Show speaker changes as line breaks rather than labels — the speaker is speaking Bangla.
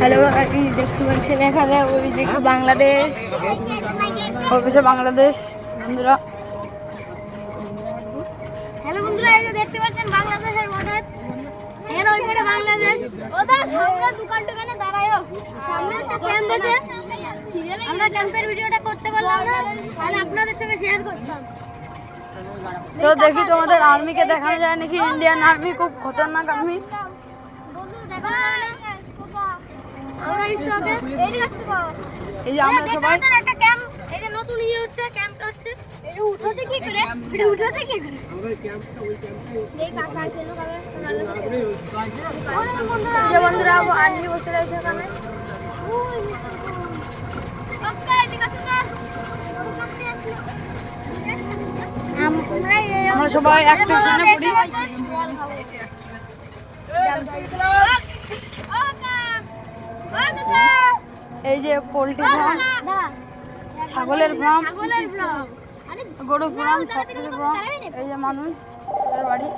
হ্যালো দেখতে পাচ্ছেন এখানে ওই দেখি বাংলাদেশ, অফিসে বাংলাদেশ বন্ধুরা। হ্যালো বন্ধুরা, এই যে দেখতে পাচ্ছেন বাংলাদেশের বর্ডার, এখানে ওই পারে বাংলাদেশ। ওদের সামনে দোকানে দাঁড়ায়ও, সামনে একটা ক্যাম্প আছে। আমরা ক্যাম্পের ভিডিওটা করতে পারলাম না, তাহলে আপনাদের সঙ্গে শেয়ার করতাম। তো দেখি তোমাদের আর্মিকে দেখানো যায় নাকি। ইন্ডিয়ান আর্মি খুব খতরনাক আর্মি। এই যে আমরা সবাই একটা ক্যাম্প, এই যে নতুন হচ্ছে ক্যাম্পটা হচ্ছে, এটা উঠাতে কি করে, এটা উঠাতে কি করে এই কাকা ছিল কাকা বন্ধুরা আর্মি বসে রয়েছে এখানে। কাকা এদিকে আসো তো, আমরা সবাই একটা স্টেশনে পড়ি। এই যে পোল্ট্রি ফার্ম, ছাগলের ফার্ম, গরু ফার্ম, সব কিছু ফার্ম। এই যে মানুষ বাড়ি।